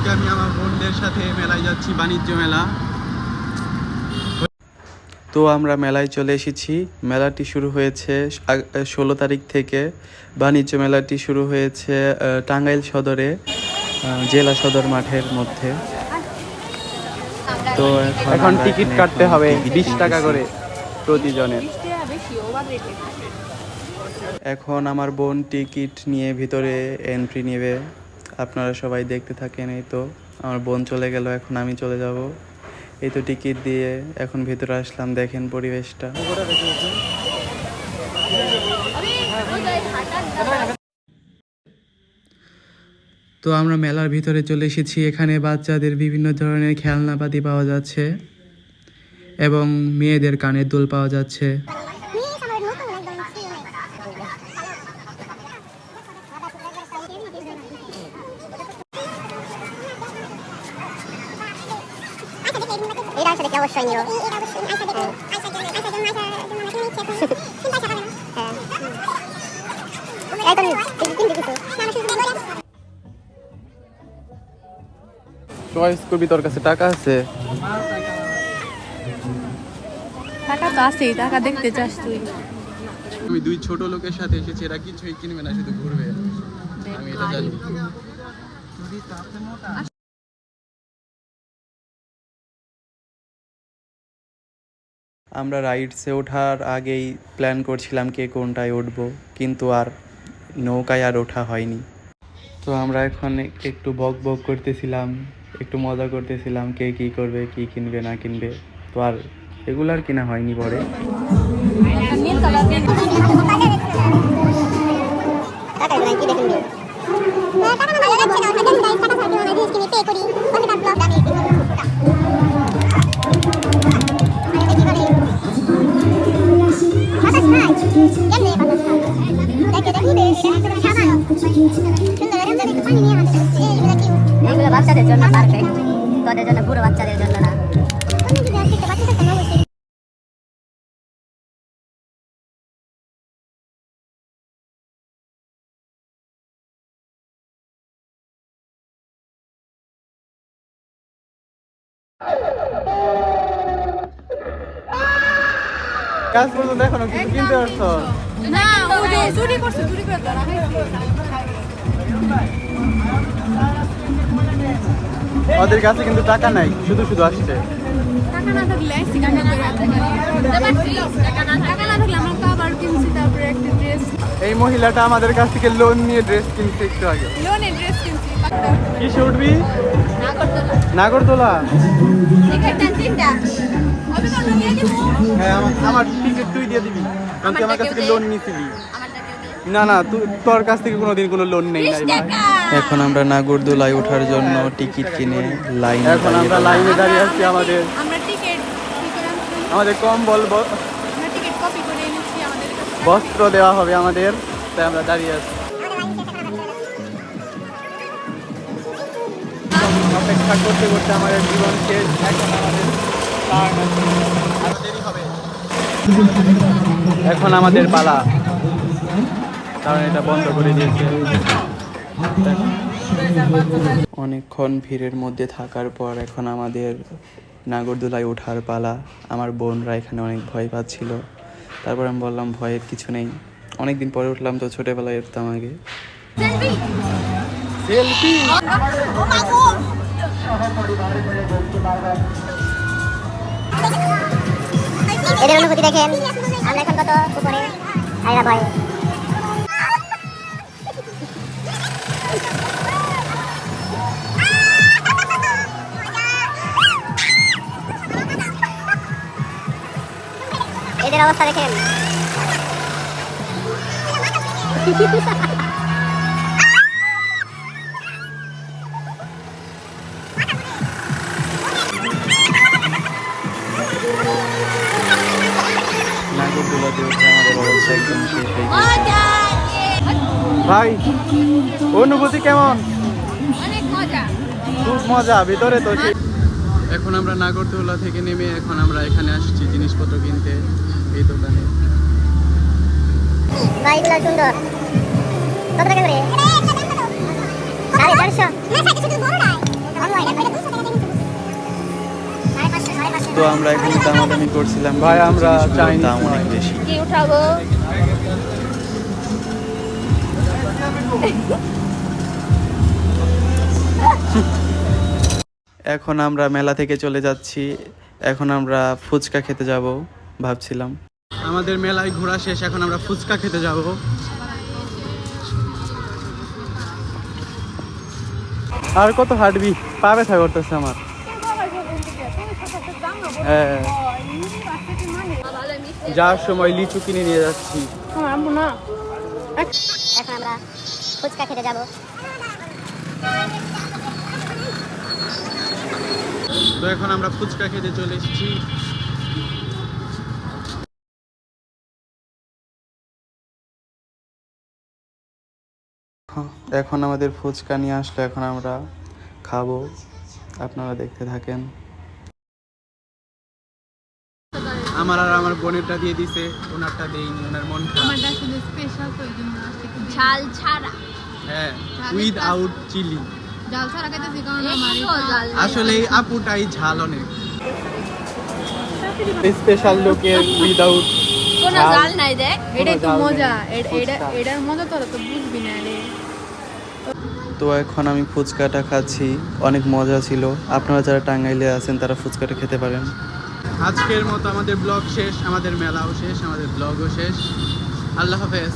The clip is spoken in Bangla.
আজকে আমি আমার বোনদের সাথে মেলায় যাচ্ছি, বাণিজ্য মেলা। তো আমরা মেলায় চলে এসেছি। মেলাটি শুরু হয়েছে 16 তারিখ থেকে। বাণিজ্য মেলাটি শুরু হয়েছে টাঙ্গাইল সদরে, জেলা সদর মাঠের মধ্যে। তো এখন টিকিট কাটতে হবে 20 টাকা করে প্রতিজনের। এখন আমার বোন টিকিট নিয়ে ভিতরে এন্ট্রি নেবে। আপনারা সবাই দেখতে থাকেন। এই তো আমার বোন চলে গেল, এখন আমি চলে যাব। এই তো টিকিট দিয়ে এখন ভিতরে আসলাম, দেখেন পরিবেশটা। তো আমরা মেলার ভিতরে চলে এসেছি। এখানে বাচ্চাদের বিভিন্ন ধরনের খেলনাপাতি পাওয়া যাচ্ছে এবং মেয়েদের কানের দুল পাওয়া যাচ্ছে। চয়েস করবি, তোর কাছে টাকা আছে? টাকা তো আছেই, টাকা দেখতে চাস তুই? আমি দুই ছোট লোকের সাথে এসেছি, এরা কিছুই কিনবে না, শুধু ঘুরবে, আমি এটা জানি। আমরা রাইডসে ওঠার আগেই প্ল্যান করছিলাম কে কোনটায় উঠবো, কিন্তু আর নৌকায় আর ওঠা হয়নি। তো আমরা এখন একটু বক বক করতেছিলাম, একটু মজা করতেছিলাম, কে কী করবে, কী কিনবে না কিনবে। তো আর এগুলার কিনা হয়নি পরে। এগুলো বাচ্চাদের জন্য পারফেক্ট, তোদের জন্য বুড়ো বাচ্চাদের জন্য না। কাজ করতে দেখো না, কিছু কিনতে পারছো না, ও যে চুরি করছে, চুরি করে ধরা খাইছে। ওদের কাছে কিন্তু টাকা নাই, শুধু শুধু আসছে। টাকা না থাকলে আইসি কান্না করে টাকা না থাকলে আমরা খাবার কিনছি, তারপরে একটা ড্রেস, এই মহিলাটা আমাদের কাছ থেকে লোন নিয়ে ড্রেস কিনছে একটু আগে। লোনে ড্রেস কিনছি। কিসে উঠবি? নাগরদোলা। নাগরদোলা? টিকিটটা তিনটা হবে, তো নিয়ে দিব। হ্যাঁ, আমার টিকিট তুই দিয়ে দিবি, কারণ তুই আমার কাছ থেকে লোন নিয়েছিলি। আমারটা কেউ দেয় না না, তোর কাছ থেকে কোনোদিন কোনো লোন নেই নাই। এখন আমরা নাগরদোলায় ওঠার জন্য টিকিট কিনে লাইনে, এখন আমরা লাইনে দাঁড়িয়ে আছি। আমাদের টিকিট আমাদের কম্বল, আমরা টিকিট কপি করে এনেছি, আমাদের কাছে বস্ত্র দেওয়া হবে আমাদের, তাই আমরা দাঁড়িয়ে আছি। অপেক্ষা করতে করতে আমাদের জীবন শেষ। এখন আমাদের আরো দেরি হবে। এখন আমাদের পালা, কারণ এটা বন্ধ করে দিয়েছে। অনেকক্ষণ ভিড়ের মধ্যে থাকার পর এখন আমাদের নাগরদোলায় ওঠার পালা। আমার বোনরা এখানে অনেক ভয় পাচ্ছিল, তারপর আমি বললাম ভয়ের কিছু নেই, অনেকদিন পরে উঠলাম তো, ছোটবেলায় উঠতাম আগে। সেলফি এদের অনুভূতি দেখেন, আমরা এখন কত উপরে, আইরা ভয়। এদের অবস্থা দেখেন। নাগরদোলাতে উঠে আমাদের অবস্থা একদম শেষ হয়ে গেছে। ভাই, অনুভূতি কেমন? অনেক মজা, খুব মজা, ভিতরে তো। এখন আমরা নাগরদোলা থেকে নেমে এখন আমরা এখানে আসছি জিনিসপত্র কিনতে, এই দোকানে। ভাই এগুলো সুন্দর, কত টাকা করে? 450। তো আমরা এখানে দামাদামি করছিলাম, ভাই, কিন্তু আমরা জিনিসগুলোর চাইনিজ দাম অনেক নয়। বেশি। কি উঠাবো? এখন আমরা মেলা থেকে চলে যাচ্ছি, এখন আমরা ফুচকা খেতে যাব ভাবছিলাম। আমাদের মেলায় ঘোরা শেষ, এখন আমরা ফুচকা খেতে যাব। আর কত হাঁটবি, পা ব্যথা করতেছে আমার। হ্যাঁ, যাওয়ার সময় লিচু কিনে নিয়ে যাচ্ছি। এখন আমরা ফুচকা খেতে যাব। তো এখন আমরা ফুচকা খেতে চলে এসেছি। এখন আমাদের ফুচকা নিয়ে আসলো, এখন আমরা খাবো, আপনারা দেখতে থাকেন। আমার আর আমার বোনেরটা দিয়ে দিছে, ওনারটা দেইনি, ওনার মন খারাপ। আমারটা শুধু স্পেশাল তো এই জন্য আজকে একটু ঝাল ছাড়া। হ্যাঁ, উইদাউট চিলি। ঝাল ছাড়া খেতেছি কারণ আমার আসলে এই আপুটাই ঝাল অনেক। স্পেশাল লোকের উইদাউট কোনো ঝাল নাই দেখ। এটাই তো মজা, এটার মজা তোরা তো বুঝবি না রে। তো এখন আমি ফুচকাটা খাচ্ছি, অনেক মজা ছিল। আপনারা যারা টাঙ্গাইলে আছেন তারা ফুচকাটা খেতে পারেন। আজকের মতো আমাদের ব্লগ শেষ, আমাদের মেলাও শেষ, আমাদের ব্লগও শেষ। আল্লাহ হাফেজ।